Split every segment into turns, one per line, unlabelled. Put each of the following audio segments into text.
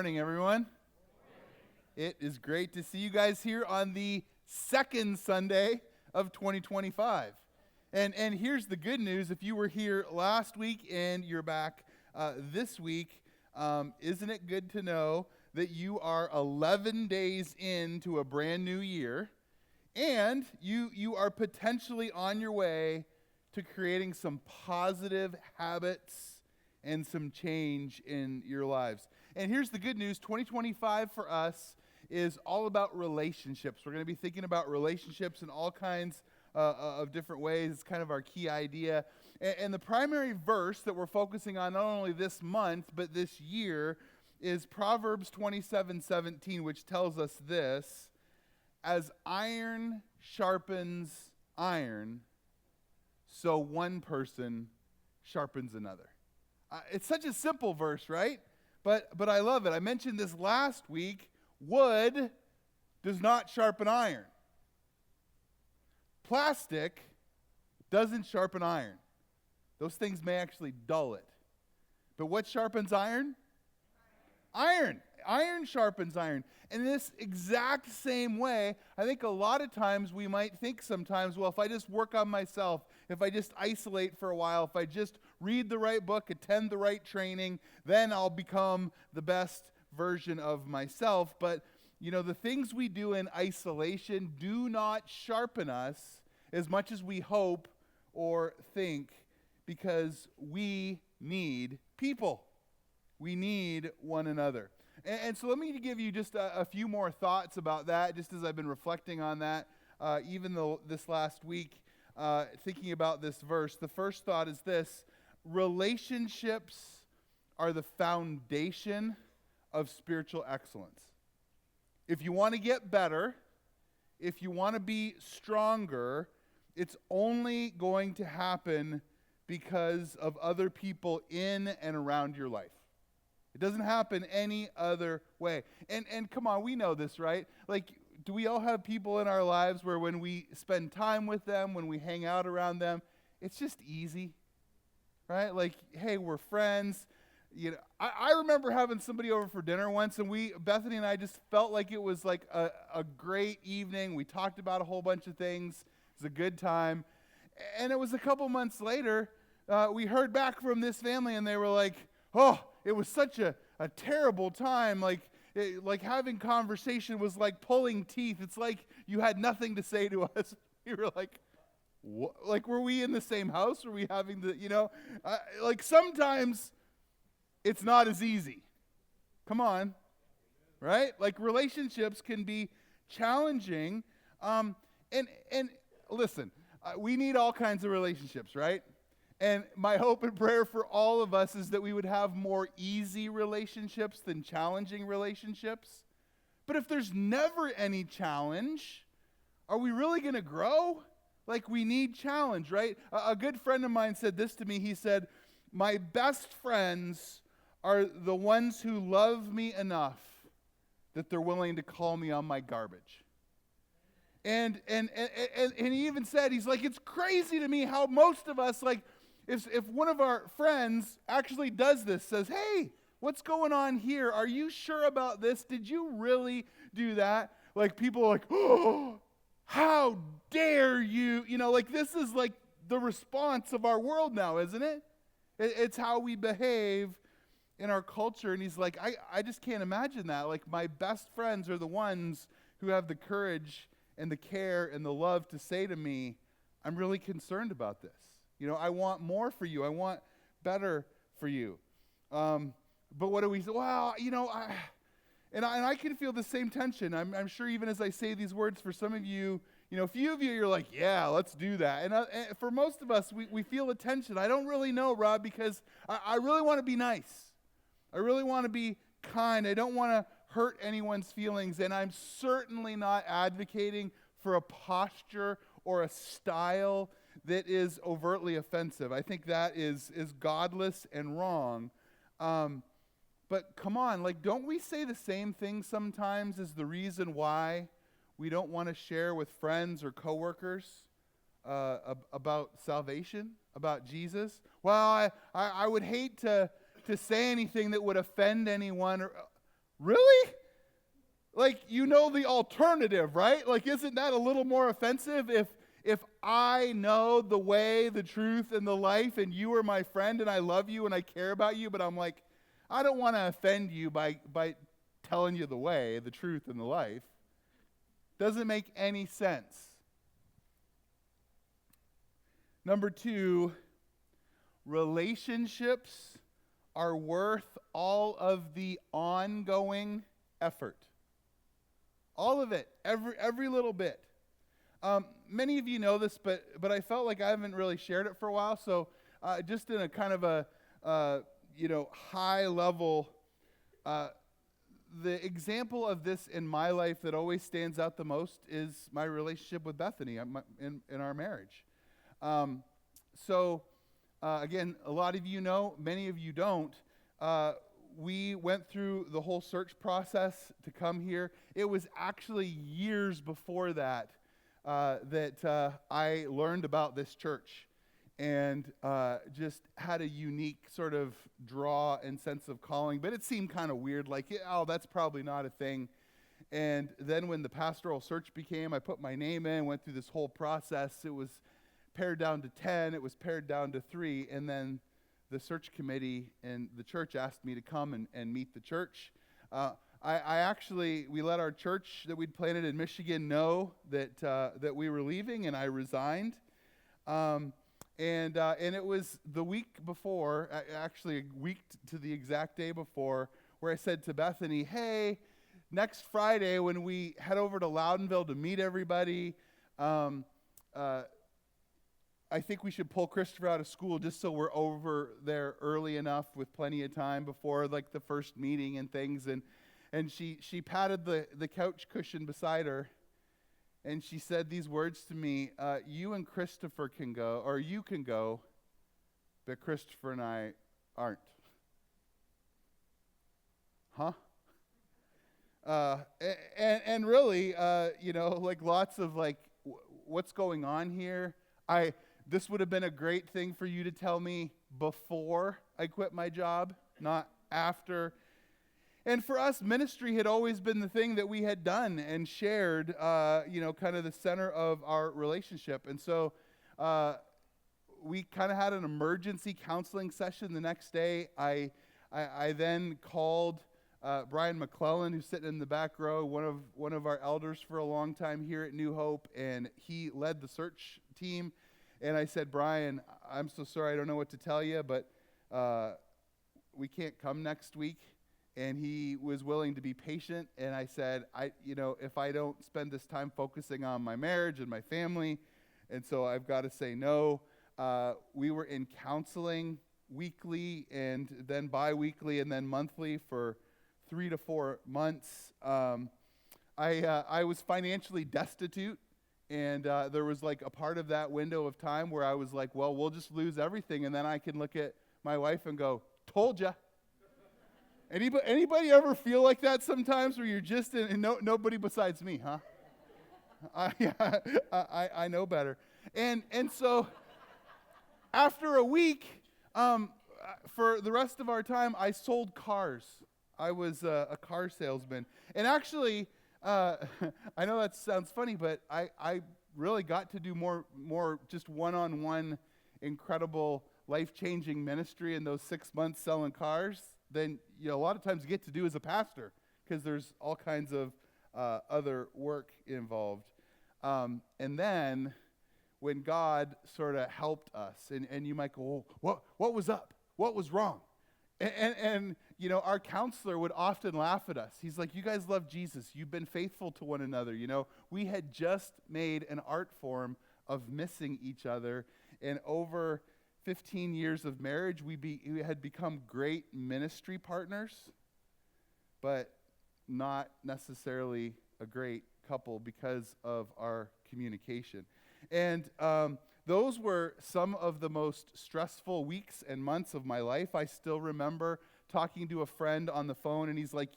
morning, everyone. It is great to see you guys here on the second Sunday of 2025. And here's the good news. If you were here last week and you're back this week, isn't it good to know that you are 11 days into a brand new year, and you are potentially on your way to creating some positive habits and some change in your lives. And here's the good news. 2025 for us is all about relationships. We're going to be thinking about relationships in all kinds of different ways. It's kind of our key idea. And the primary verse that we're focusing on not only this month, but this year is Proverbs 27:17, which tells us this: as iron sharpens iron, so one person sharpens another. It's such a simple verse, right? But I love it. I mentioned this last week. Wood does not sharpen iron. Plastic doesn't sharpen iron. Those things may actually dull it. But what sharpens iron? Iron. Iron sharpens iron. And in this exact same way, I think a lot of times we might think sometimes, well, if I just work on myself, if I just isolate for a while, if I just read the right book, attend the right training, then I'll become the best version of myself. But, you know, the things we do in isolation do not sharpen us as much as we hope or think, because we need people. We need one another. And so let me give you just a few more thoughts about that, just as I've been reflecting on that, even though this last week, thinking about this verse. The first thought is this: relationships are the foundation of spiritual excellence. If you want to get better, if you want to be stronger, it's only going to happen because of other people in and around your life. It doesn't happen any other way. And come on, we know this, right? Like, do we all have people in our lives where when we spend time with them, when we hang out around them, it's just easy, right? Like, hey, we're friends. You know, I remember having somebody over for dinner once, and Bethany and I just felt like it was like a great evening. We talked about a whole bunch of things. It was a good time. And it was a couple months later, we heard back from this family, and they were like, oh, it was such a terrible time. Like having conversation was like pulling teeth. It's like you had nothing to say to us. We were like, what? Like, were we in the same house? Were we having like sometimes it's not as easy. Come on, right? Like, relationships can be challenging. And listen, we need all kinds of relationships, right? And my hope and prayer for all of us is that we would have more easy relationships than challenging relationships. But if there's never any challenge, are we really going to grow? Like, we need challenge, right? A good friend of mine said this to me. He said, my best friends are the ones who love me enough that they're willing to call me on my garbage. And he even said, he's like, it's crazy to me how most of us, like, if one of our friends actually does this, says, hey, what's going on here? Are you sure about this? Did you really do that? Like, people are like, oh, how dare you? You know, like, this is like the response of our world now, isn't it? It's how we behave in our culture. And he's like, I just can't imagine that. Like, my best friends are the ones who have the courage and the care and the love to say to me, I'm really concerned about this. You know, I want more for you. I want better for you. But what do we say? Well, you know, I can feel the same tension. I'm sure even as I say these words, for some of you, you know, a few of you, you're like, yeah, let's do that. And for most of us, we feel a tension. I don't really know, Rob, because I really want to be nice. I really want to be kind. I don't want to hurt anyone's feelings. And I'm certainly not advocating for a posture or a style that is overtly offensive. I think that is godless and wrong. But come on, like, don't we say the same thing sometimes as the reason why we don't want to share with friends or coworkers about salvation, about Jesus? Well, I would hate to say anything that would offend anyone. Really? Like, you know the alternative, right? Like, isn't that a little more offensive if I know the way, the truth, and the life, and you are my friend, and I love you, and I care about you, but I'm like, I don't want to offend you by telling you the way, the truth, and the life. Doesn't make any sense. Number 2, relationships are worth all of the ongoing effort. All of it, every little bit. Many of you know this, but I felt like I haven't really shared it for a while. So just in a kind of a high level, the example of this in my life that always stands out the most is my relationship with Bethany in our marriage. Again, a lot of you know, many of you don't. We went through the whole search process to come here. It was actually years before that I learned about this church and just had a unique sort of draw and sense of calling. But it seemed kind of weird, like, oh, that's probably not a thing. And then when the pastoral search I put my name in, went through this whole process. It was pared down to 10, it was pared down to 3, and then the search committee and the church asked me to come and meet the church. We let our church that we'd planted in Michigan know that we were leaving, and I resigned. And it was the week before, actually a week to the exact day before, where I said to Bethany, hey, next Friday when we head over to Loudonville to meet everybody, I think we should pull Christopher out of school just so we're over there early enough with plenty of time before like the first meeting and things. And she patted the couch cushion beside her, and she said these words to me, you and Christopher can go, or you can go, but Christopher and I aren't. Huh? And really, like lots of like, what's going on here? This would have been a great thing for you to tell me before I quit my job, not after. And for us, ministry had always been the thing that we had done and shared, kind of the center of our relationship. And so we kind of had an emergency counseling session the next day. I then called Brian McClellan, who's sitting in the back row, one of our elders for a long time here at New Hope, and he led the search team. And I said, Brian, I'm so sorry, I don't know what to tell you, but we can't come next week. And he was willing to be patient. And I said, if I don't spend this time focusing on my marriage and my family, and so I've got to say no. We were in counseling weekly and then bi-weekly and then monthly for 3 to 4 months. I was financially destitute. And there was like a part of that window of time where I was like, well, we'll just lose everything. And then I can look at my wife and go, told ya. Anybody ever feel like that sometimes where you're just in, and nobody besides me, huh? I know better. And so after a week, for the rest of our time, I sold cars. I was a car salesman. And actually, I know that sounds funny, but I really got to do more just one-on-one incredible life-changing ministry in those 6 months selling cars than a lot of times you get to do as a pastor, because there's all kinds of other work involved. And then when God sort of helped us, and you might go, oh, what was up? What was wrong? And our counselor would often laugh at us. He's like, you guys love Jesus. You've been faithful to one another. We had just made an art form of missing each other. And over 15 years of marriage, we had become great ministry partners, but not necessarily a great couple because of our communication. And those were some of the most stressful weeks and months of my life. I still remember talking to a friend on the phone, and he's like,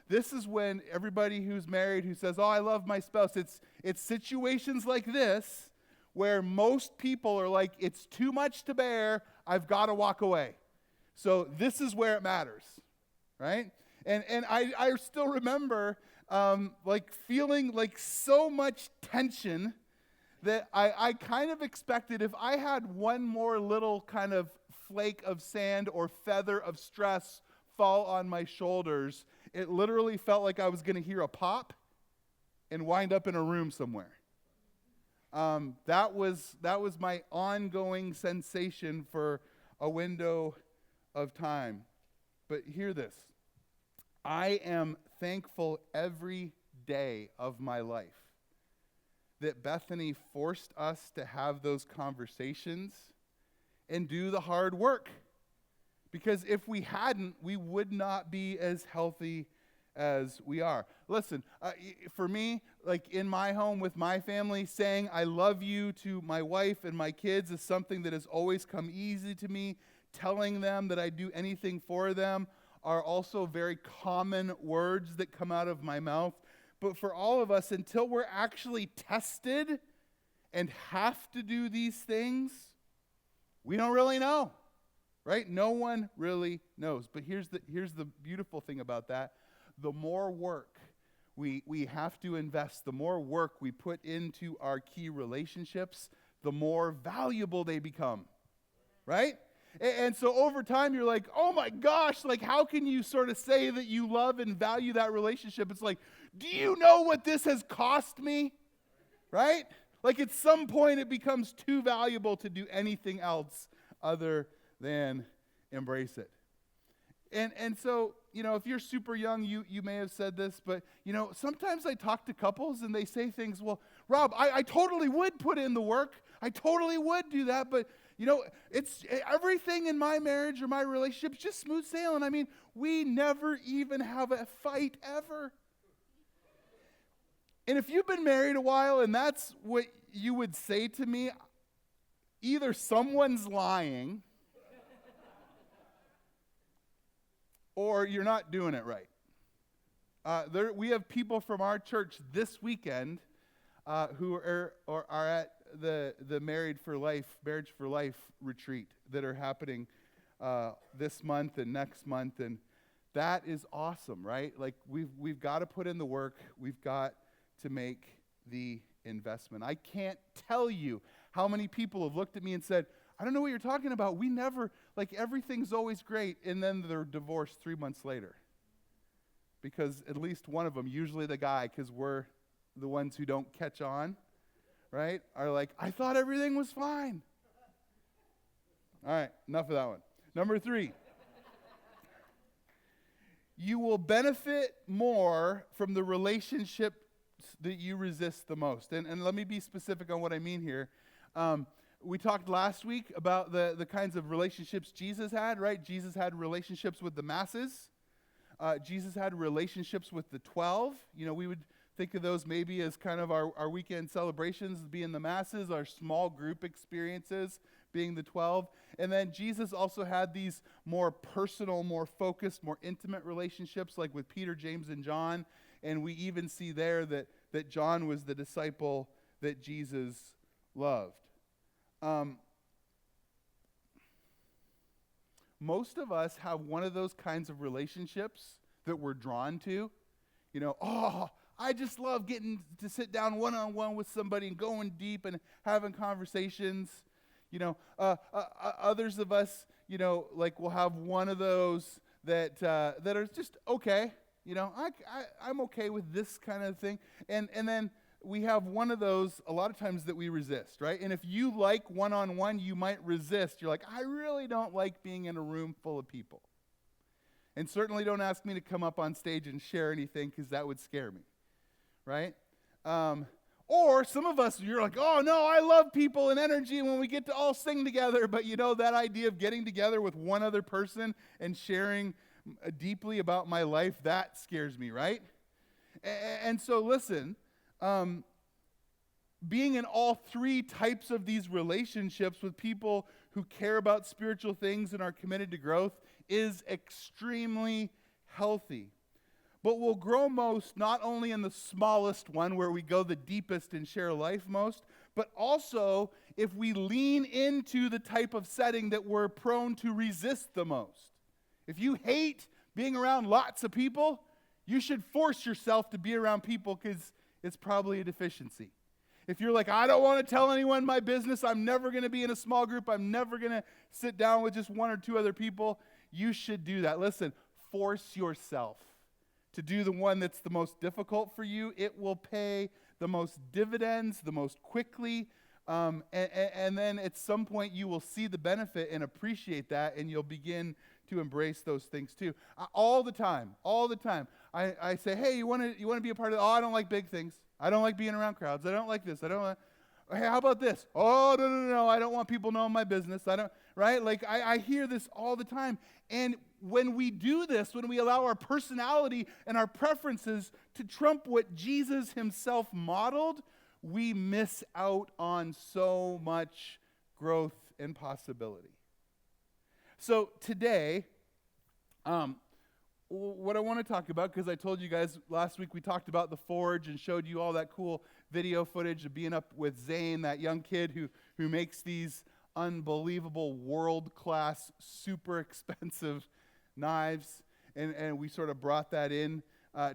this is when everybody who's married who says, oh, I love my spouse, it's situations like this where most people are like, it's too much to bear, I've got to walk away. So this is where it matters, right? And I still remember like feeling like so much tension that I kind of expected if I had one more little kind of flake of sand or feather of stress fall on my shoulders, it literally felt like I was going to hear a pop and wind up in a room somewhere. That was my ongoing sensation for a window of time. But hear this. I am thankful every day of my life that Bethany forced us to have those conversations and do the hard work. Because if we hadn't, we would not be as healthy as we are. Listen, for me, like in my home with my family, saying I love you to my wife and my kids is something that has always come easy to me. Telling them that I do anything for them are also very common words that come out of my mouth. But for all of us, until we're actually tested and have to do these things, we don't really know, right? No one really knows. But here's the beautiful thing about that. The more work we have to invest, the more work we put into our key relationships, the more valuable they become, right? And so over time, you're like, oh my gosh, like how can you sort of say that you love and value that relationship? It's like, do you know what this has cost me? Right? Like at some point, it becomes too valuable to do anything else other than embrace it. And so, if you're super young, you may have said this, but, sometimes I talk to couples and they say things, well, Rob, I totally would put in the work. I totally would do that, but, it's everything in my marriage or my relationship is just smooth sailing. I mean, we never even have a fight ever. And if you've been married a while and that's what you would say to me, either someone's lying or you're not doing it right. We have people from our church this weekend who are at the Marriage for Life retreat that are happening this month and next month, and that is awesome, right? Like we've got to put in the work. We've got to make the investment. I can't tell you how many people have looked at me and said, I don't know what you're talking about. We never, like everything's always great, and then they're divorced 3 months later. Because at least one of them, usually the guy, because we're the ones who don't catch on, right, are like, I thought everything was fine. All right, enough of that one. Number 3. You will benefit more from the relationship that you resist the most. And let me be specific on what I mean here. We talked last week about the kinds of relationships Jesus had, right? Jesus had relationships with the masses. Jesus had relationships with the 12. We would think of those maybe as kind of our weekend celebrations being the masses, our small group experiences being the 12. And then Jesus also had these more personal, more focused, more intimate relationships like with Peter, James, and John. And we even see there that John was the disciple that Jesus loved. Most of us have one of those kinds of relationships that we're drawn to. I just love getting to sit down one-on-one with somebody and going deep and having conversations. Others of us, like we'll have one of those that are just okay. I'm okay with this kind of thing. And then we have one of those a lot of times that we resist, right? And if you like one-on-one, you might resist. You're like, I really don't like being in a room full of people. And certainly don't ask me to come up on stage and share anything because that would scare me, right? Or some of us, you're like, oh no, I love people and energy when we get to all sing together. But that idea of getting together with one other person and sharing deeply about my life, that scares me, right? And so listen, being in all 3 types of these relationships with people who care about spiritual things and are committed to growth is extremely healthy. But we'll grow most not only in the smallest one where we go the deepest and share life most, but also if we lean into the type of setting that we're prone to resist the most. If you hate being around lots of people, you should force yourself to be around people because it's probably a deficiency. If you're like, I don't want to tell anyone my business, I'm never going to be in a small group, I'm never going to sit down with just one or two other people, you should do that. Listen, force yourself to do the one that's the most difficult for you. It will pay the most dividends, the most quickly, and then at some point you will see the benefit and appreciate that, and you'll begin to embrace those things too. All the time, I say, hey, you want to be a part of it? Oh, I don't like big things. I don't like being around crowds. I don't like this. I don't like, hey, how about this? Oh, no. I don't want people knowing my business. Right? Like, I hear this all the time. And when we do this, when we allow our personality and our preferences to trump what Jesus himself modeled, we miss out on so much growth and possibility. So today, what I want to talk about, because I told you guys last week we talked about the Forge and showed you all that cool video footage of being up with Zane, that young kid who makes these unbelievable world-class, super expensive knives. And we sort of brought that in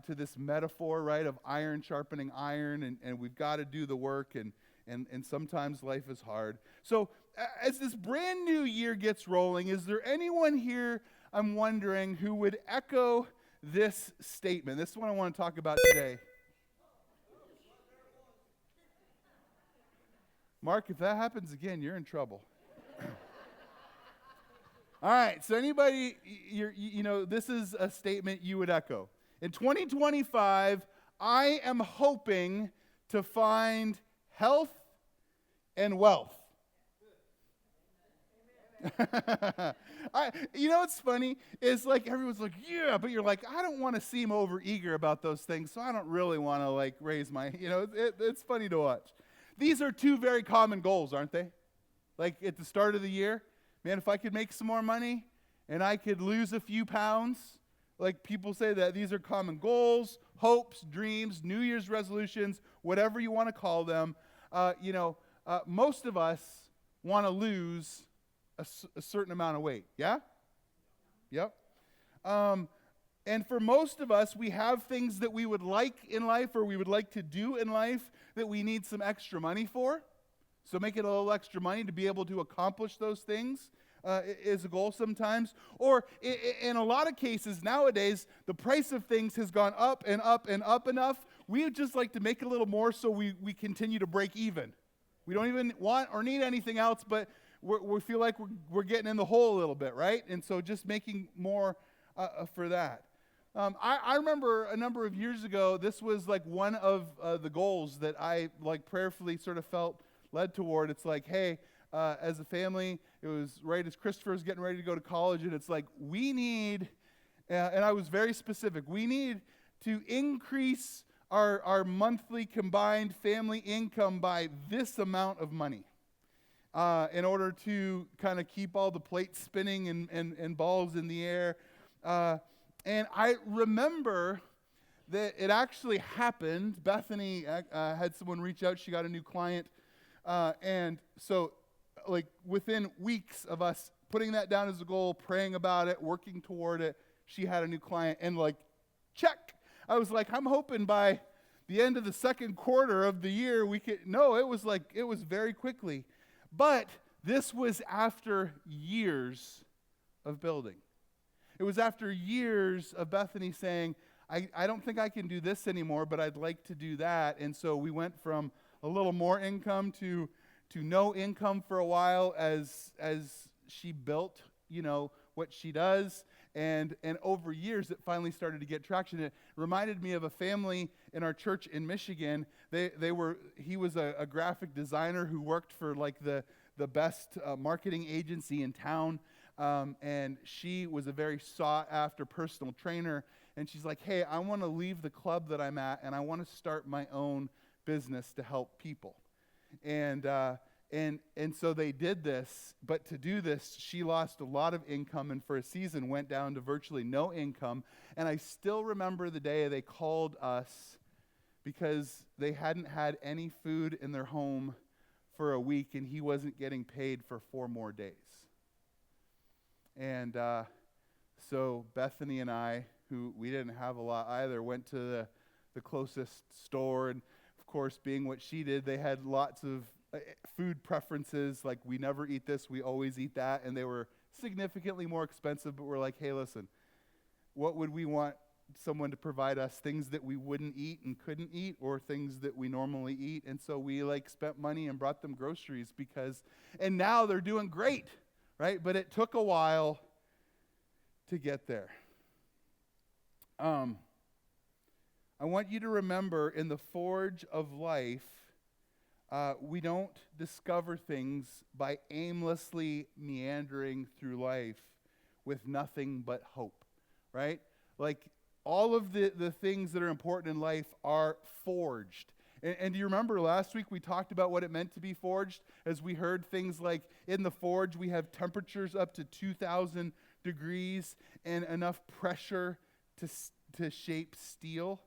to this metaphor, right, of iron sharpening iron, and we've got to do the work, and sometimes life is hard. So as this brand new year gets rolling, is there anyone here, I'm wondering, who would echo this statement? This is what I want to talk about today. Mark, if that happens again, you're in trouble. All right, so anybody, this is a statement you would echo. In 2025, I am hoping to find health and wealth. What's funny is like everyone's like, yeah, but you're like, I don't want to seem over eager about those things, so I don't really want to like raise my, it's funny to watch. These are two very common goals, aren't they? Like at the start of the year, man, if I could make some more money and I could lose a few pounds, like people say that these are common goals, hopes, dreams, New Year's resolutions, whatever you want to call them. Most of us want to lose a certain amount of weight, yeah? Yep. And for most of us, we have things that we would like in life or we would like to do in life that we need some extra money for. So making a little extra money to be able to accomplish those things is a goal sometimes. Or in a lot of cases nowadays, the price of things has gone up and up and up enough. We would just like to make a little more so we continue to break even. We don't even want or need anything else, but we feel like we're getting in the hole a little bit, right? And so just making more for that. I remember a number of years ago, this was like one of the goals that I like prayerfully sort of felt led toward. It's like, hey, as a family, it was right as Christopher was getting ready to go to college, and it's like, we need, and I was very specific, we need to increase our monthly combined family income by this amount of money in order to kind of keep all the plates spinning and balls in the air. And I remember that it actually happened. Bethany had someone reach out. She got a new client. And so, like, within weeks of us putting that down as a goal, praying about it, working toward it, she had a new client. And, like, check. I was like, I'm hoping by the end of the second quarter of the year we could. No, it was very quickly. But this was after years of building. It was after years of Bethany saying, I don't think I can do this anymore, but I'd like to do that. And so we went from a little more income to no income for a while as she built, what she does. And over years, it finally started to get traction. It reminded me of a family in our church in Michigan. He was a graphic designer who worked for like the best marketing agency in town. And she was a very sought-after personal trainer. And she's like, hey, I want to leave the club that I'm at, and I want to start my own business to help people. And so they did this. But to do this, she lost a lot of income, and for a season went down to virtually no income. And I still remember the day they called us because they hadn't had any food in their home for a week, and he wasn't getting paid for 4 more days. And So Bethany and I, who we didn't have a lot either, went to the closest store, and of course, being what she did, they had lots of food preferences, like we never eat this, we always eat that, and they were significantly more expensive, but we're like, hey, listen, what would we want someone to provide us? Things that we wouldn't eat and couldn't eat, or things that we normally eat? And so we spent money and brought them groceries and now they're doing great, right? But it took a while to get there. I want you to remember, in the forge of life, we don't discover things by aimlessly meandering through life with nothing but hope, right? Like, all of the things that are important in life are forged. And do you remember last week we talked about what it meant to be forged? As we heard things like, in the forge we have temperatures up to 2,000 degrees and enough pressure to shape steel.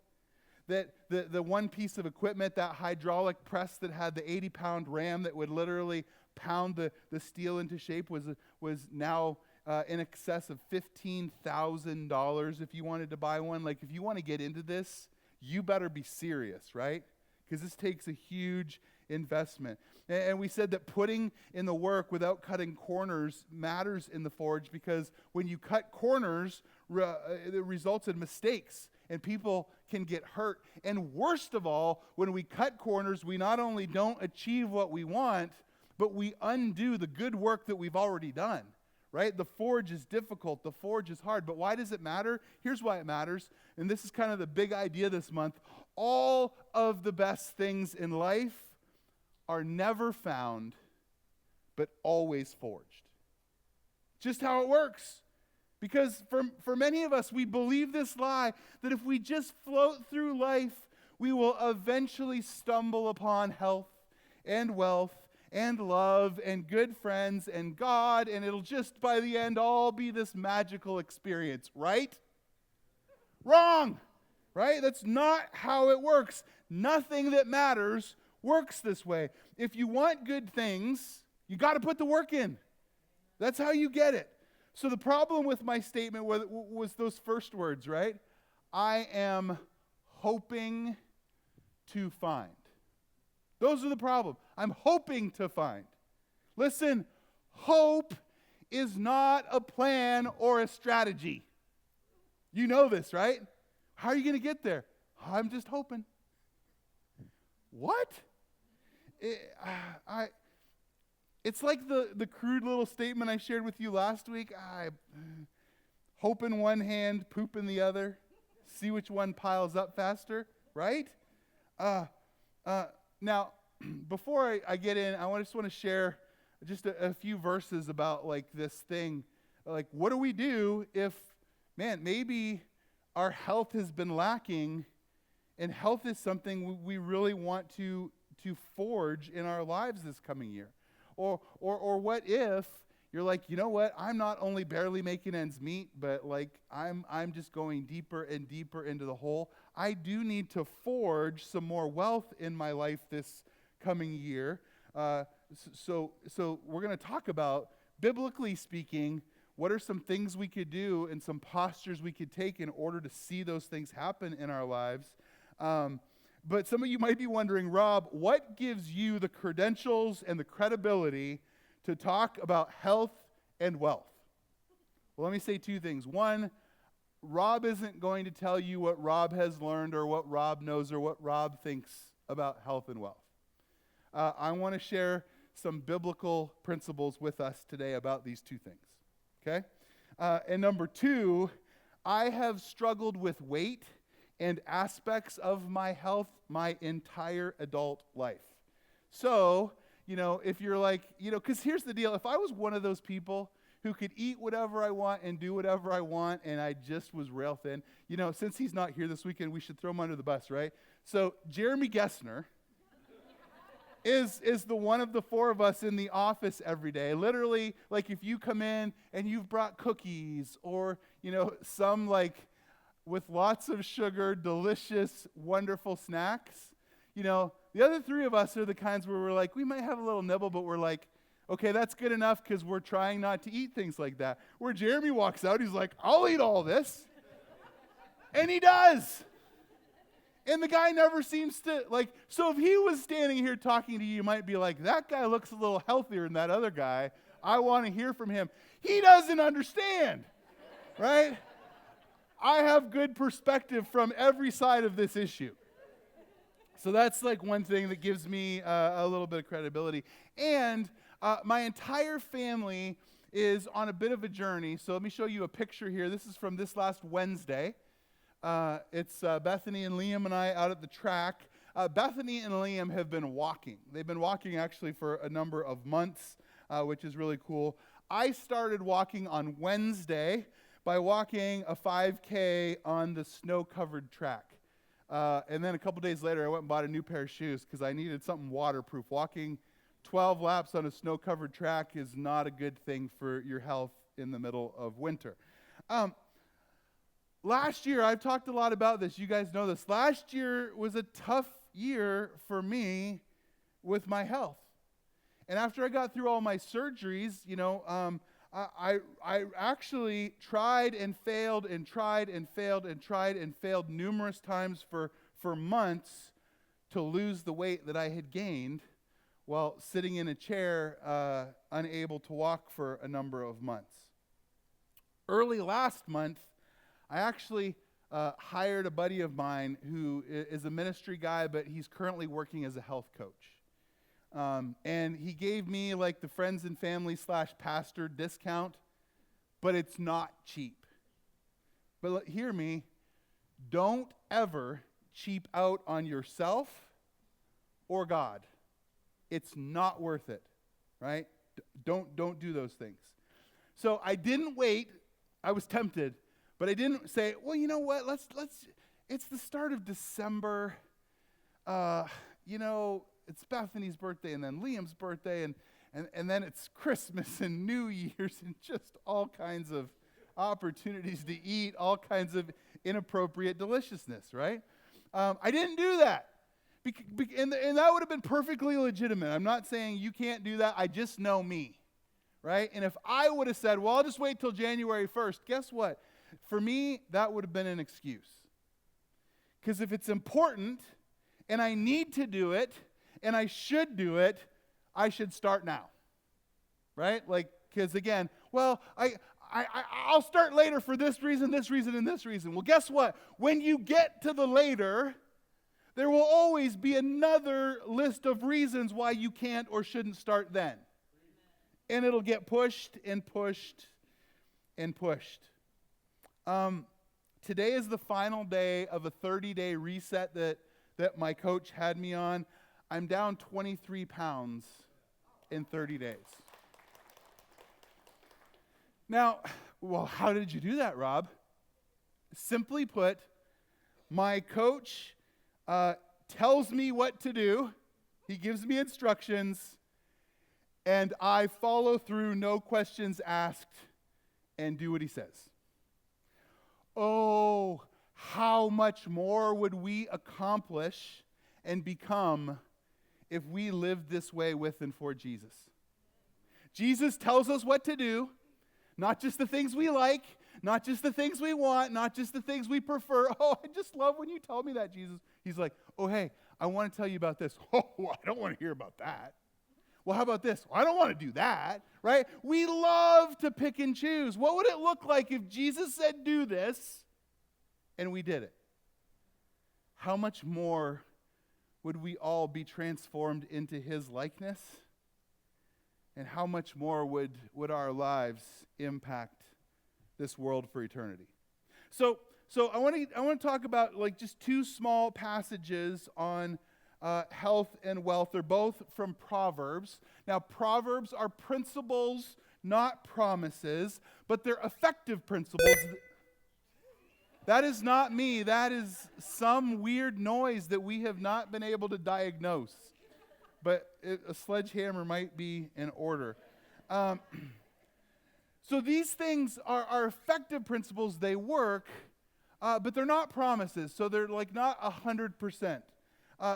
That the one piece of equipment, that hydraulic press that had the 80-pound ram that would literally pound the steel into shape, was now in excess of $15,000 if you wanted to buy one. Like, if you want to get into this, you better be serious, right? Because this takes a huge investment. And we said that putting in the work without cutting corners matters in the forge, because when you cut corners, it results in mistakes, and people can get hurt. And worst of all, when we cut corners, we not only don't achieve what we want, but we undo the good work that we've already done, right? The forge is difficult. The forge is hard. But why does it matter? Here's why it matters. And this is kind of the big idea this month. All of the best things in life are never found, but always forged. Just how it works. Because for many of us, we believe this lie that if we just float through life, we will eventually stumble upon health and wealth and love and good friends and God, and it'll just, by the end, all be this magical experience, right? Wrong, right? That's not how it works. Nothing that matters works this way. If you want good things, you got to put the work in. That's how you get it. So the problem with my statement was those first words, right? I am hoping to find. Those are the problem. I'm hoping to find. Listen, hope is not a plan or a strategy. You know this, right? How are you going to get there? I'm just hoping. What? It's like the crude little statement I shared with you last week. I hope in one hand, poop in the other. See which one piles up faster, right? Now, before I get in, I just want to share just a few verses about this thing. What do we do if, maybe our health has been lacking, and health is something we really want to forge in our lives this coming year? Or what if you're like, you know what, I'm not only barely making ends meet, but I'm just going deeper and deeper into the hole. I do need to forge some more wealth in my life this coming year. So we're going to talk about, biblically speaking, what are some things we could do and some postures we could take in order to see those things happen in our lives. But some of you might be wondering, Rob, what gives you the credentials and the credibility to talk about health and wealth? Well, let me say two things. One, Rob isn't going to tell you what Rob has learned or what Rob knows or what Rob thinks about health and wealth. I want to share some biblical principles with us today about these two things, okay? And number two, I have struggled with weight and aspects of my health my entire adult life. So, if you're because here's the deal. If I was one of those people who could eat whatever I want and do whatever I want, and I just was rail thin, since he's not here this weekend, we should throw him under the bus, right? So Jeremy Gessner is the one of the four of us in the office every day. Literally, if you come in and you've brought cookies or, some with lots of sugar, delicious, wonderful snacks. The other three of us are the kinds where we're we might have a little nibble, but we're okay, that's good enough because we're trying not to eat things like that. Where Jeremy walks out, he's like, I'll eat all this. And he does. And the guy never seems to, so if he was standing here talking to you, you might be like, that guy looks a little healthier than that other guy. I want to hear from him. He doesn't understand, right? I have good perspective from every side of this issue. So that's one thing that gives me a little bit of credibility. And my entire family is on a bit of a journey. So let me show you a picture here. This is from this last Wednesday. It's Bethany and Liam and I out at the track. Bethany and Liam have been walking. They've been walking actually for a number of months, which is really cool. I started walking on Wednesday by walking a 5K on the snow-covered track. And then a couple days later, I went and bought a new pair of shoes because I needed something waterproof. Walking 12 laps on a snow-covered track is not a good thing for your health in the middle of winter. Last year, I've talked a lot about this. You guys know this. Last year was a tough year for me with my health. And after I got through all my surgeries, I actually tried and failed and tried and failed and tried and failed numerous times for months to lose the weight that I had gained while sitting in a chair, unable to walk for a number of months. Early last month, I actually hired a buddy of mine who is a ministry guy, but he's currently working as a health coach. And he gave me the friends and family / pastor discount, but it's not cheap. But hear me, don't ever cheap out on yourself or God. It's not worth it, right? Don't do those things. So I didn't wait. I was tempted, but I didn't say, well, you know what? Let's. It's the start of December. It's Bethany's birthday and then Liam's birthday and then it's Christmas and New Year's and just all kinds of opportunities to eat all kinds of inappropriate deliciousness, right? I didn't do that. And that would have been perfectly legitimate. I'm not saying you can't do that. I just know me, right? And if I would have said, well, I'll just wait till January 1st, guess what? For me, that would have been an excuse. Because if it's important and I need to do it, and I should do it, I should start now, right? Because again, well, I'll start later for this reason, and this reason. Well, guess what? When you get to the later, there will always be another list of reasons why you can't or shouldn't start then. And it'll get pushed and pushed and pushed. Today is the final day of a 30-day reset that my coach had me on. I'm down 23 pounds in 30 days. Now, well, how did you do that, Rob? Simply put, my coach tells me what to do. He gives me instructions, and I follow through, no questions asked, and do what he says. Oh, how much more would we accomplish and become if we lived this way with and for Jesus? Jesus tells us what to do, not just the things we like, not just the things we want, not just the things we prefer. Oh, I just love when you tell me that, Jesus. He's like, oh, hey, I want to tell you about this. Oh, I don't want to hear about that. Well, how about this? Well, I don't want to do that, right? We love to pick and choose. What would it look like if Jesus said do this and we did it? How much more would we all be transformed into his likeness? And how much more would our lives impact this world for eternity? So I want to talk about just two small passages on health and wealth. They're both from Proverbs. Now, Proverbs are principles, not promises, but they're effective principles. That is not me. That is some weird noise that we have not been able to diagnose. But a sledgehammer might be in order. So these things are effective principles. They work, but they're not promises. So they're not 100%.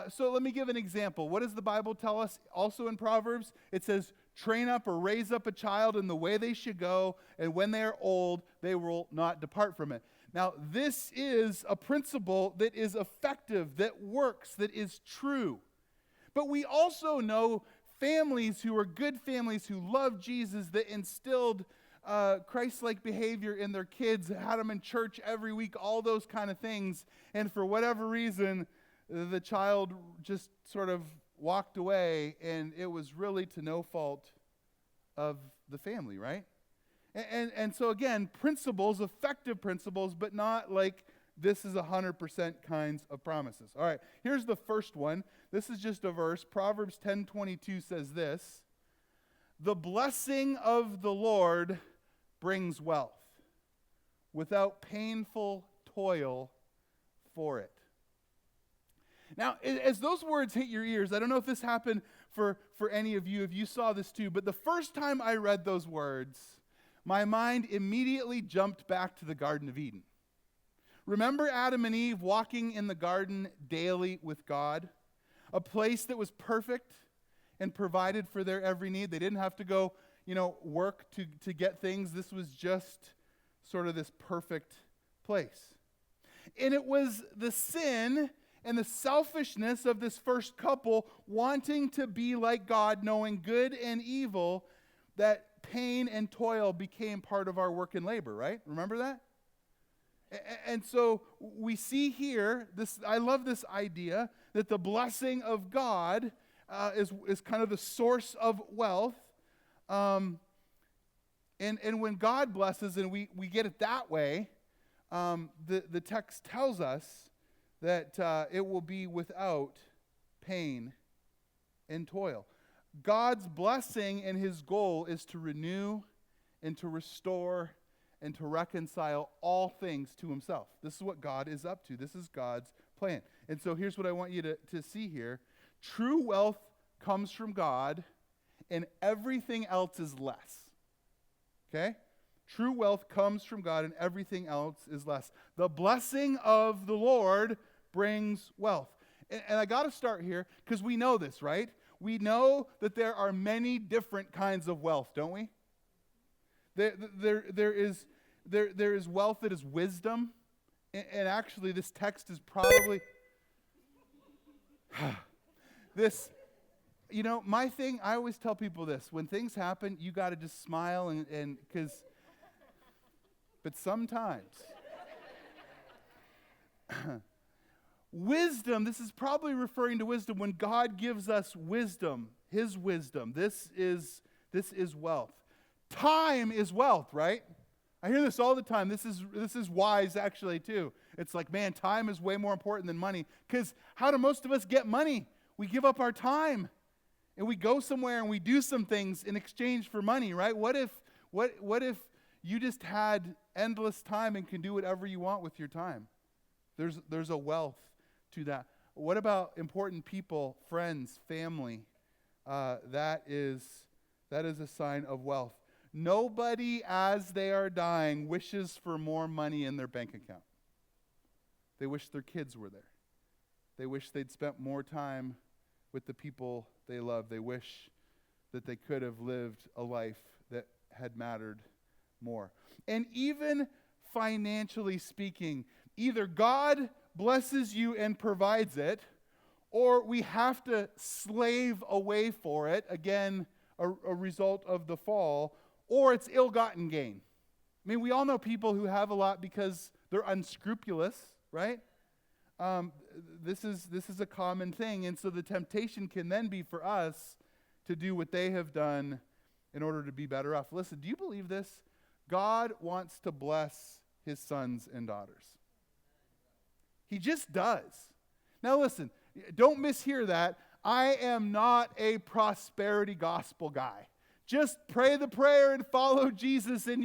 So let me give an example. What does the Bible tell us also in Proverbs? It says, train up or raise up a child in the way they should go, and when they are old, they will not depart from it. Now, this is a principle that is effective, that works, that is true. But we also know families who are good families who love Jesus, that instilled Christ-like behavior in their kids, had them in church every week, all those kind of things. And for whatever reason, the child just sort of walked away, and it was really to no fault of the family, right? And so again, principles, effective principles, but not like this is 100% kinds of promises. All right, here's the first one. This is just a verse. Proverbs 10:22 says this: "The blessing of the Lord brings wealth, without painful toil for it." Now, as those words hit your ears, I don't know if this happened for any of you, if you saw this too, but the first time I read those words, my mind immediately jumped back to the Garden of Eden. Remember Adam and Eve walking in the garden daily with God? A place that was perfect and provided for their every need. They didn't have to go, work to get things. This was just sort of this perfect place. And it was the sin and the selfishness of this first couple wanting to be like God, knowing good and evil, that pain and toil became part of our work and labor, right? Remember that? And so we see here, I love this idea that the blessing of God is kind of the source of wealth. And when God blesses and we get it that way, the text tells us that it will be without pain and toil. God's blessing and his goal is to renew and to restore and to reconcile all things to himself. This is what God is up to. This is God's plan. And so here's what I want you to see here. True wealth comes from God, and everything else is less. Okay? True wealth comes from God, and everything else is less. The blessing of the Lord brings wealth. And I got to start here because we know this, right? We know that there are many different kinds of wealth, don't we? There is wealth that is wisdom, and actually this text is probably this. My thing, I always tell people this: when things happen, you got to just smile and because. But sometimes, wisdom. This is probably referring to wisdom. When God gives us wisdom, His wisdom, this is wealth. Time is wealth, right? I hear this all the time. This is wise, actually, too. It's like, man, time is way more important than money. Because how do most of us get money? We give up our time, and we go somewhere and we do some things in exchange for money, right? What if you just had endless time and can do whatever you want with your time? There's a wealth to that. What about important people, friends, family? That is a sign of wealth. Nobody, as they are dying, wishes for more money in their bank account. They wish their kids were there. They wish they'd spent more time with the people they love. They wish that they could have lived a life that had mattered more. And even financially speaking, either God blesses you and provides it, or we have to slave away for it, again, a result of the fall, or it's ill-gotten gain. I mean, we all know people who have a lot because they're unscrupulous, right? This is a common thing, and so the temptation can then be for us to do what they have done in order to be better off. Listen, do you believe this? God wants to bless his sons and daughters. He just does. Now listen, don't mishear that. I am not a prosperity gospel guy. Just pray the prayer and follow Jesus, and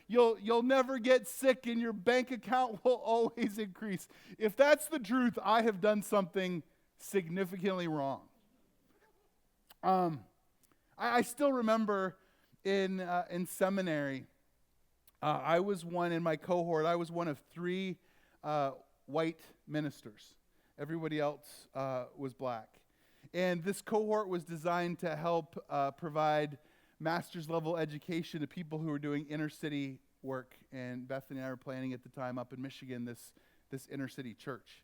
you'll never get sick, and your bank account will always increase. If that's the truth, I have done something significantly wrong. I still remember in seminary, I was one in my cohort. I was one of 3 white ministers. Everybody else was black. And this cohort was designed to help provide master's level education to people who were doing inner city work. And Bethany and I were planning at the time up in Michigan this inner city church.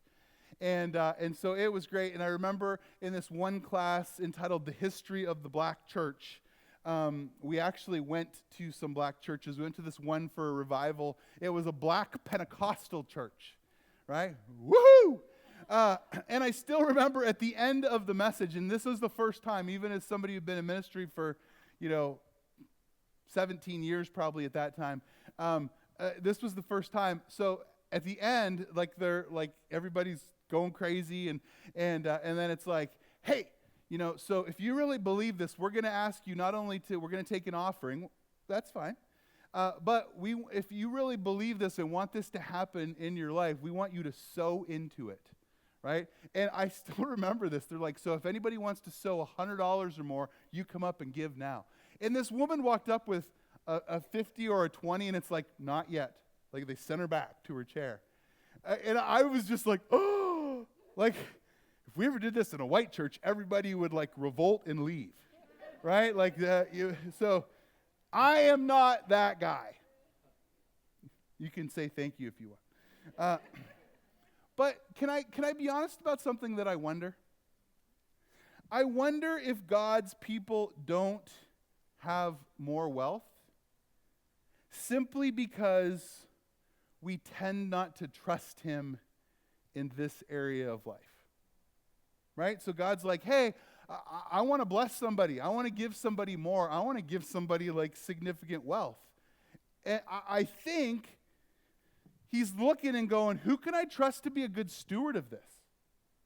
And so it was great. And I remember in this one class entitled The History of the Black Church, we actually went to some black churches. We went to this one for a revival. It was a black Pentecostal church, right? Woohoo! And I still remember at the end of the message, and this was the first time, even as somebody who'd been in ministry for, 17 years probably at that time, this was the first time. So at the end, everybody's going crazy, and then it's like, hey, so if you really believe this, we're going to ask you not only we're going to take an offering. That's fine. But if you really believe this and want this to happen in your life, we want you to sow into it, right? And I still remember this. They're like, so if anybody wants to sow $100 or more, you come up and give now. And this woman walked up with a 50 or a 20, and it's like, not yet. Like they sent her back to her chair. And I was just like, oh, like if we ever did this in a white church, everybody would like revolt and leave, right? Like so I am not that guy. You can say thank you if you want. But can I be honest about something that I wonder? I wonder if God's people don't have more wealth simply because we tend not to trust him in this area of life, right? So God's like, hey, I want to bless somebody. I want to give somebody more. I want to give somebody like significant wealth. And I think he's looking and going, who can I trust to be a good steward of this?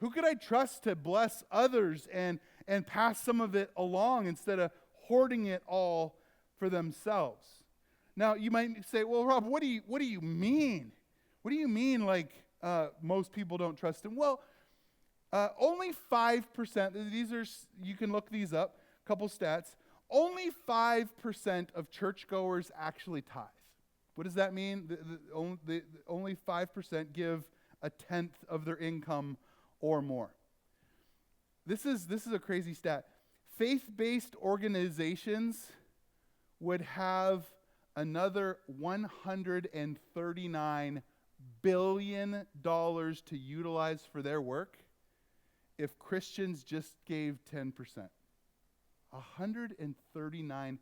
Who could I trust to bless others and pass some of it along instead of hoarding it all for themselves? Now, you might say, well, Rob, what do you mean? What do you mean like most people don't trust him? Well, only 5%, these are, you can look these up, a couple stats. Only 5% of churchgoers actually tithe. What does that mean? Only 5% give a tenth of their income or more. This is a crazy stat. Faith-based organizations would have another $139 billion to utilize for their work if Christians just gave 10%. $139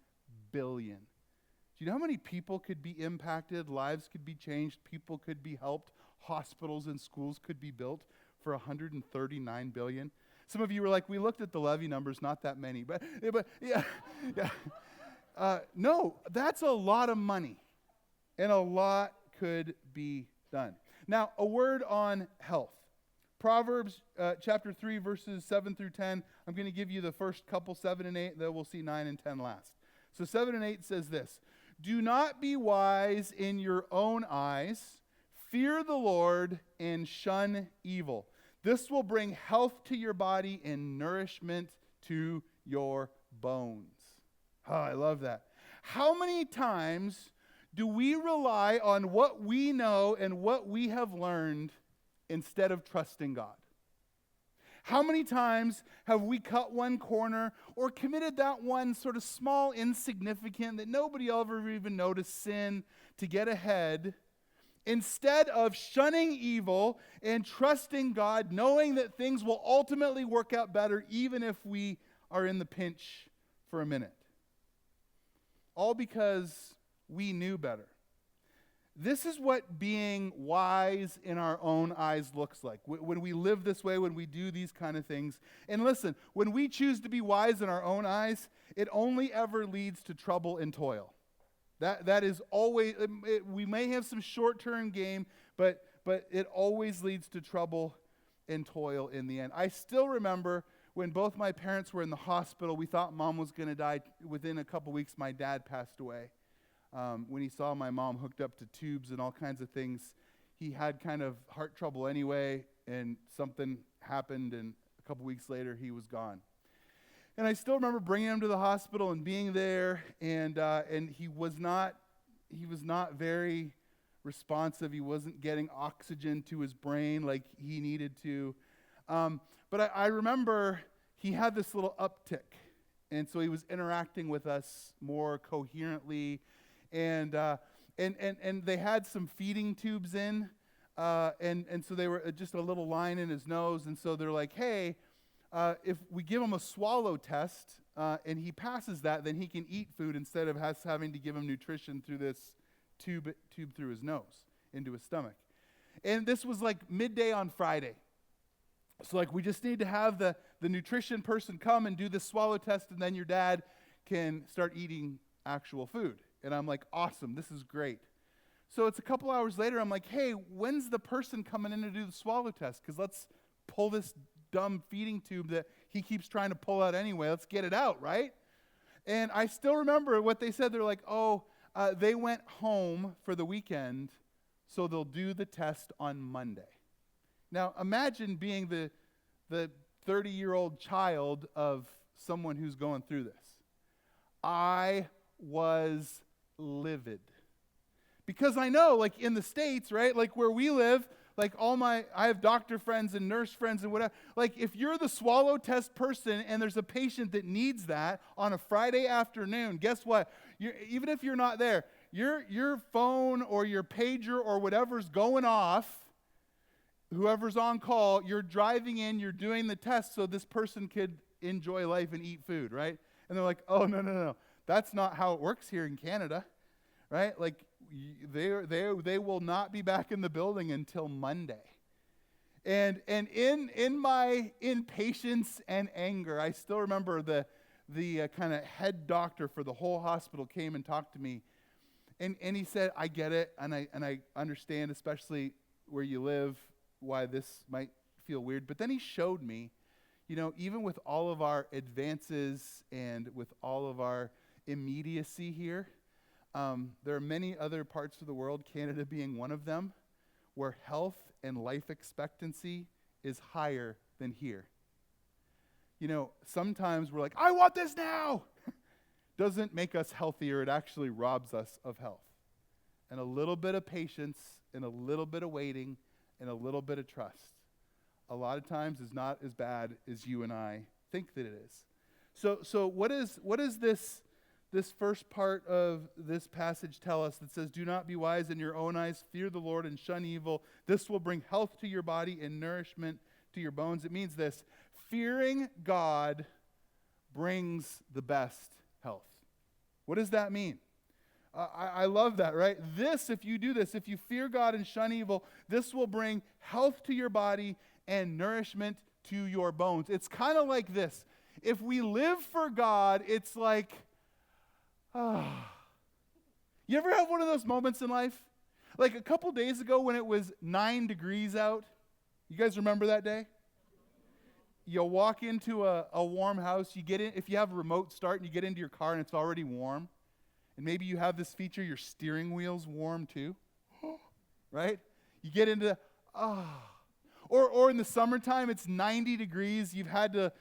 billion. Do you know how many people could be impacted, lives could be changed, people could be helped, hospitals and schools could be built for $139 billion? Some of you were like, we looked at the levy numbers, not that many. But yeah. No, that's a lot of money. And a lot could be done. Now, a word on health. Proverbs chapter 3, verses 7 through 10. I'm going to give you the first couple, 7 and 8, then we'll see 9 and 10 last. So 7 and 8 says this: do not be wise in your own eyes. Fear the Lord and shun evil. This will bring health to your body and nourishment to your bones. Oh, I love that. How many times do we rely on what we know and what we have learned instead of trusting God? How many times have we cut one corner or committed that one sort of small, insignificant, that nobody ever even noticed sin to get ahead, instead of shunning evil and trusting God, knowing that things will ultimately work out better even if we are in the pinch for a minute? All because we knew better. This is what being wise in our own eyes looks like. When we live this way, when we do these kind of things. And listen, when we choose to be wise in our own eyes, it only ever leads to trouble and toil. That is always, we may have some short-term gain, but it always leads to trouble and toil in the end. I still remember when both my parents were in the hospital. We thought Mom was going to die. Within a couple weeks, my dad passed away. When he saw my mom hooked up to tubes and all kinds of things, he had kind of heart trouble anyway, and something happened, and a couple weeks later, he was gone. And I still remember bringing him to the hospital and being there, and he was not very responsive. He wasn't getting oxygen to his brain like he needed to. But I remember he had this little uptick And so he was interacting with us more coherently. And they had some feeding tubes in. And so they were just a little line in his nose. And so they're like, hey, if we give him a swallow test and he passes that, then he can eat food instead of us having to give him nutrition through this tube through his nose into his stomach. And this was like midday on Friday. So like we just need to have the nutrition person come and do the swallow test, and then your dad can start eating actual food. And I'm like, awesome, this is great. So it's a couple hours later, I'm like, hey, when's the person coming in to do the swallow test? Because let's pull this dumb feeding tube that he keeps trying to pull out anyway. Let's get it out, right? And I still remember what they said. They're like, they went home for the weekend, so they'll do the test on Monday. Now, imagine being the 30-year-old child of someone who's going through this. I was livid. Because I know, like in the States, right, like where we live, like I have doctor friends and nurse friends and whatever. Like if you're the swallow test person and there's a patient that needs that on a Friday afternoon, guess what? Even if you're not there, your phone or your pager or whatever's going off, whoever's on call, you're driving in, you're doing the test so this person could enjoy life and eat food, right? And they're like, oh, no. That's not how it works here in Canada, right? Like they will not be back in the building until Monday. And in my impatience and anger, I still remember the kind of head doctor for the whole hospital came and talked to me. And he said, I get it, and I understand, especially where you live, why this might feel weird. But then he showed me, even with all of our advances and with all of our immediacy here, there are many other parts of the world, Canada being one of them, where health and life expectancy is higher than here. Sometimes we're like, I want this now. Doesn't make us healthier. It actually robs us of health. And a little bit of patience and a little bit of waiting and a little bit of trust, a lot of times is not as bad as you and I think that it is. So what is this first part of this passage tell us that says, do not be wise in your own eyes, fear the Lord and shun evil. This will bring health to your body and nourishment to your bones. It means this: fearing God brings the best health. What does that mean? I love that, right? If you do this, if you fear God and shun evil, this will bring health to your body and nourishment to your bones. It's kind of like this. If we live for God, it's like, You ever have one of those moments in life? Like a couple days ago when it was 9 degrees out. You guys remember that day? You walk into a warm house. You get in, if you have a remote start, and you get into your car and it's already warm. And maybe you have this feature, your steering wheel's warm too. Right? You get into, Or in the summertime, it's 90 degrees. You've had to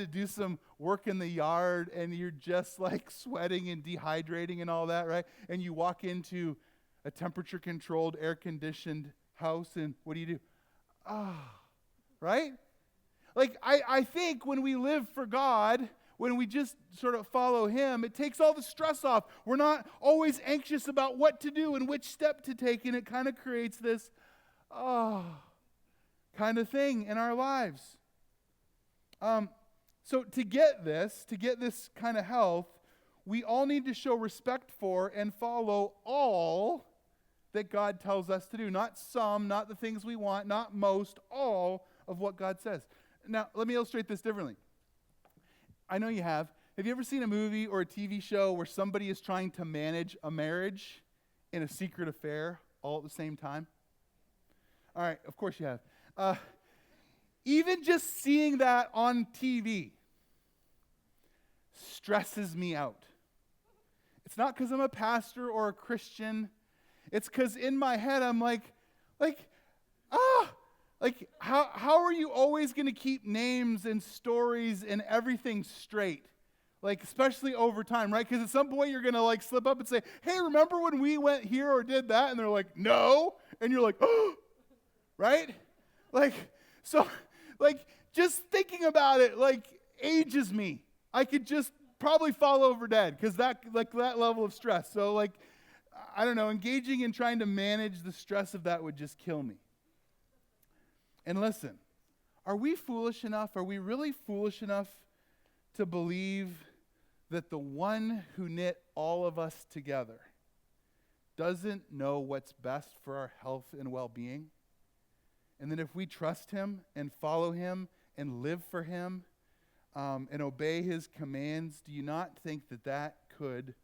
do some work in the yard, and you're just like sweating and dehydrating and all that, right? And you walk into a temperature-controlled, air-conditioned house, and what do? Right? Like, I think when we live for God, when we just sort of follow Him, it takes all the stress off. We're not always anxious about what to do and which step to take, and it kind of creates this, kind of thing in our lives. So to get this kind of health, we all need to show respect for and follow all that God tells us to do. Not some, not the things we want, not most, all of what God says. Now, let me illustrate this differently. I know you have. Have you ever seen a movie or a TV show where somebody is trying to manage a marriage in a secret affair all at the same time? All right, of course you have. Even just seeing that on TV stresses me out. It's not because I'm a pastor or a Christian. It's because in my head I'm like, how are you always going to keep names and stories and everything straight? Like, especially over time, right? Because at some point you're going to like slip up and say, hey, remember when we went here or did that? And they're like, no. And you're like, oh, right? So, just thinking about it, ages me. I could just probably fall over dead because that level of stress. So like, I don't know, engaging in trying to manage the stress of that would just kill me. And listen, are we foolish enough? Are we really foolish enough to believe that the one who knit all of us together doesn't know what's best for our health and well-being? And that if we trust him and follow him and live for him and obey his commands, do you not think that that could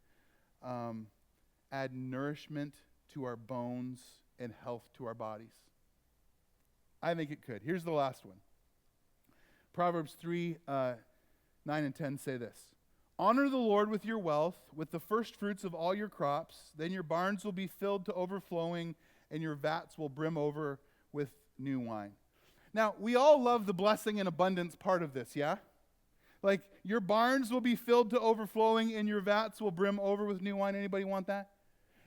add nourishment to our bones and health to our bodies? I think it could. Here's the last one. Proverbs 3, 9 and 10 say this. Honor the Lord with your wealth, with the first fruits of all your crops. Then your barns will be filled to overflowing, and your vats will brim over with new wine. Now, we all love the blessing and abundance part of this, yeah? Like, your barns will be filled to overflowing, and your vats will brim over with new wine. Anybody want that?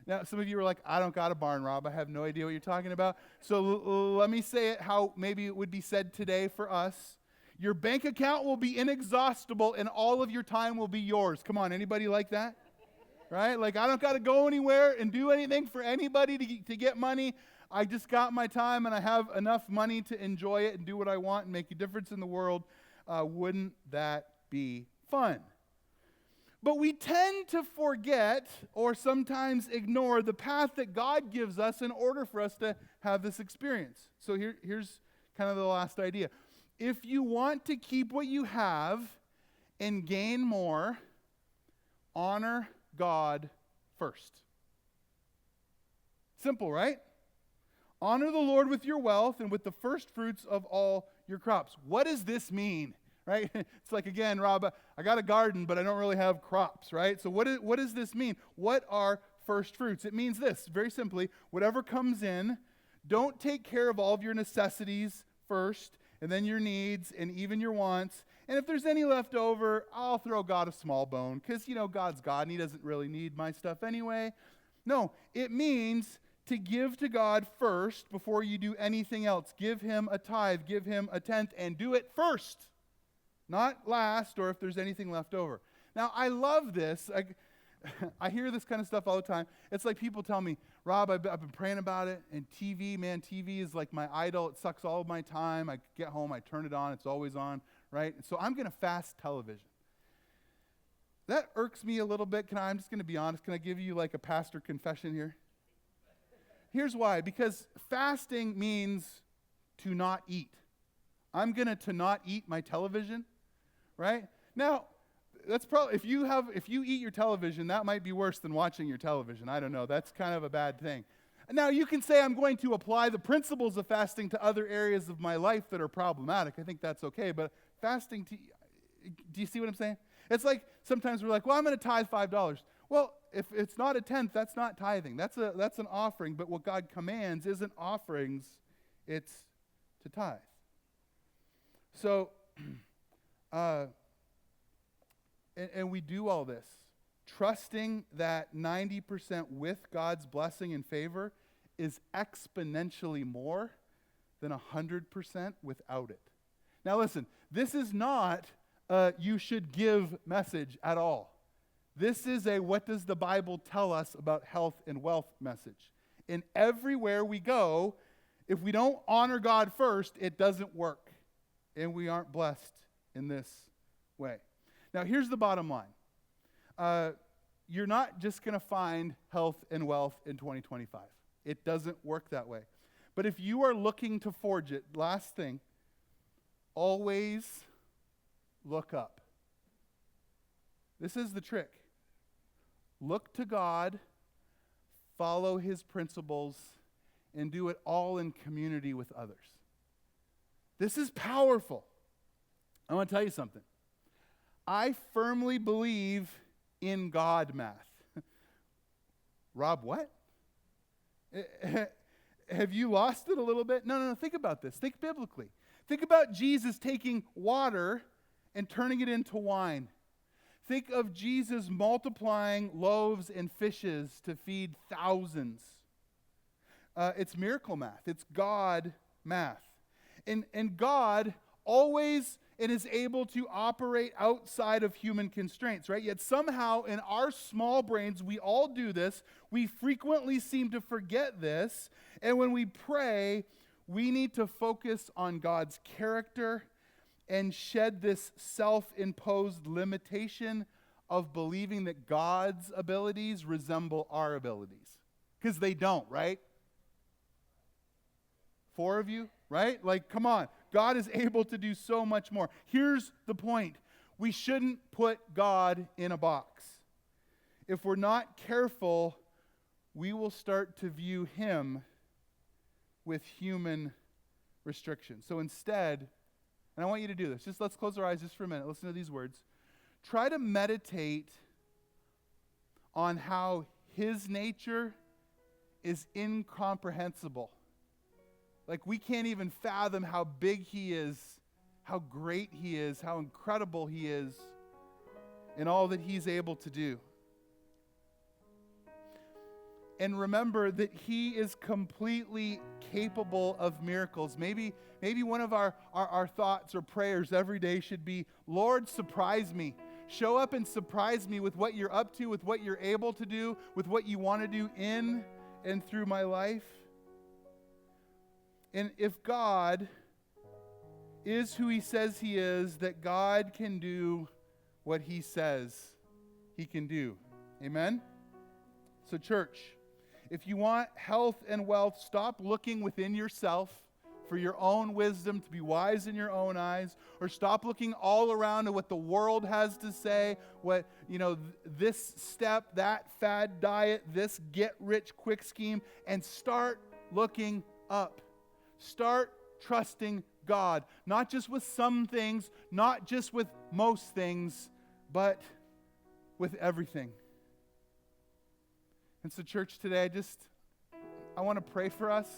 Now, some of you are like, I don't got a barn, Rob. I have no idea what you're talking about. So let me say it how maybe it would be said today for us. Your bank account will be inexhaustible, and all of your time will be yours. Come on, anybody like that? Right? Like, I don't got to go anywhere and do anything for anybody to get money. I just got my time, and I have enough money to enjoy it and do what I want and make a difference in the world. Wouldn't that be fun? But we tend to forget or sometimes ignore the path that God gives us in order for us to have this experience. So here's kind of the last idea. If you want to keep what you have and gain more, honor God first. Simple, right? Honor the Lord with your wealth and with the first fruits of all your crops. What does this mean? Right? It's like, again, Rob, I got a garden, but I don't really have crops, right? So what does this mean? What are first fruits? It means this, very simply, whatever comes in, don't take care of all of your necessities first, and then your needs, and even your wants. And if there's any left over, I'll throw God a small bone, because, God's God, and he doesn't really need my stuff anyway. No, it means to give to God first before you do anything else. Give him a tithe, give him a tenth, and do it first. Not last, or if there's anything left over. Now, I love this. I hear this kind of stuff all the time. It's like people tell me, Rob, I've been praying about it, and TV is like my idol. It sucks all of my time. I get home, I turn it on, it's always on, right? So I'm going to fast television. That irks me a little bit. I'm just going to be honest. Can I give you like a pastor confession here? Here's why. Because fasting means to not eat. I'm going to not eat my television, right? Now, that's probably, if you eat your television, that might be worse than watching your television. I don't know. That's kind of a bad thing. Now, you can say I'm going to apply the principles of fasting to other areas of my life that are problematic. I think that's okay. But fasting, do you see what I'm saying? It's like sometimes we're like, well, I'm going to tithe $5. Well, if it's not a tenth, that's not tithing. That's an offering. But what God commands isn't offerings, it's to tithe. So, and we do all this, trusting that 90% with God's blessing and favor is exponentially more than 100% without it. Now listen, this is not a you should give message at all. This is a what does the Bible tell us about health and wealth message. And everywhere we go, if we don't honor God first, it doesn't work. And we aren't blessed in this way. Now, here's the bottom line. You're not just going to find health and wealth in 2025. It doesn't work that way. But if you are looking to forge it, last thing, always look up. This is the trick. Look to God, follow his principles, and do it all in community with others. This is powerful. I want to tell you something. I firmly believe in God math. Rob, what? Have you lost it a little bit? No. Think about this. Think biblically. Think about Jesus taking water and turning it into wine. Think of Jesus multiplying loaves and fishes to feed thousands. It's miracle math. It's God math. And God always, and is able to operate outside of human constraints, right? Yet somehow in our small brains, we all do this. We frequently seem to forget this. And when we pray, we need to focus on God's character and shed this self-imposed limitation of believing that God's abilities resemble our abilities. Because they don't, right? 4 of you, right? Like, come on. God is able to do so much more. Here's the point. We shouldn't put God in a box. If we're not careful, we will start to view him with human restrictions. So instead, and I want you to do this. Let's close our eyes just for a minute. Listen to these words. Try to meditate on how his nature is incomprehensible. Like, we can't even fathom how big he is, how great he is, how incredible he is in all that he's able to do. And remember that he is completely capable of miracles. Maybe one of our thoughts or prayers every day should be, Lord, surprise me. Show up and surprise me with what you're up to, with what you're able to do, with what you want to do in and through my life. And if God is who he says he is, that God can do what he says he can do. Amen? So church, if you want health and wealth, stop looking within yourself for your own wisdom, to be wise in your own eyes, or stop looking all around at what the world has to say, what, this step, that fad diet, this get-rich-quick scheme, and start looking up. Start trusting God, not just with some things, not just with most things, but with everything. And so, church, today, I want to pray for us.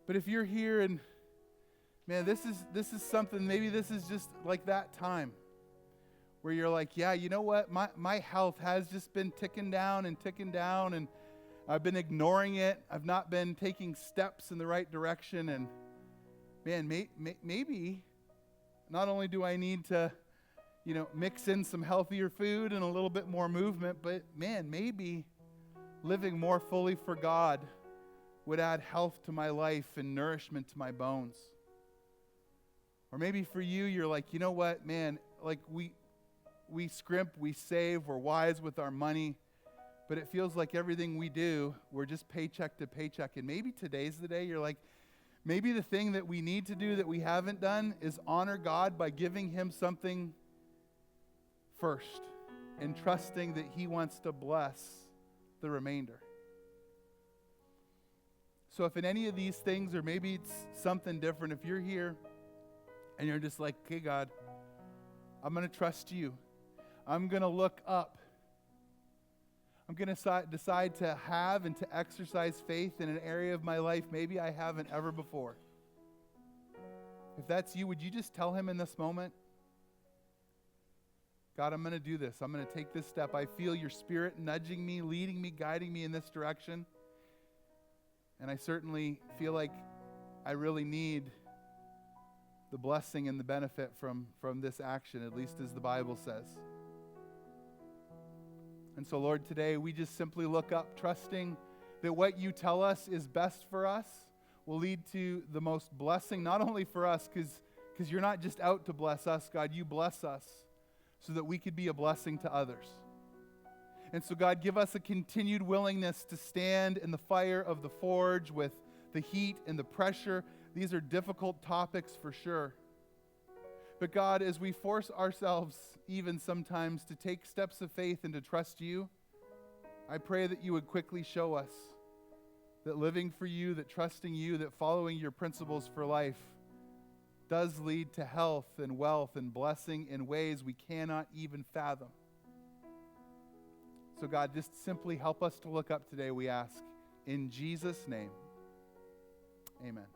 But if you're here and, man, this is something, maybe this is just like that time where you're like, yeah, you know what? My health has just been ticking down, and I've been ignoring it. I've not been taking steps in the right direction. And man, maybe not only do I need to, mix in some healthier food and a little bit more movement, but man, maybe living more fully for God would add health to my life and nourishment to my bones. Or maybe for you, you're like, you know what, man, like we scrimp, we save, we're wise with our money, but it feels like everything we do, we're just paycheck to paycheck. And maybe today's the day you're like, maybe the thing that we need to do that we haven't done is honor God by giving him something first and trusting that he wants to bless the remainder. So if in any of these things, or maybe it's something different, if you're here and you're just like, okay, God, I'm going to trust you. I'm going to look up. I'm going to decide to have and to exercise faith in an area of my life maybe I haven't ever before. If that's you, would you just tell him in this moment, God, I'm going to do this. I'm going to take this step. I feel your Spirit nudging me, leading me, guiding me in this direction. And I certainly feel like I really need the blessing and the benefit from this action, at least as the Bible says. And so, Lord, today we just simply look up, trusting that what you tell us is best for us will lead to the most blessing, not only for us, because you're not just out to bless us, God, you bless us so that we could be a blessing to others. And so, God, give us a continued willingness to stand in the fire of the forge with the heat and the pressure. These are difficult topics for sure. But God, as we force ourselves even sometimes to take steps of faith and to trust you, I pray that you would quickly show us that living for you, that trusting you, that following your principles for life does lead to health and wealth and blessing in ways we cannot even fathom. So God, just simply help us to look up today, we ask. In Jesus' name, amen.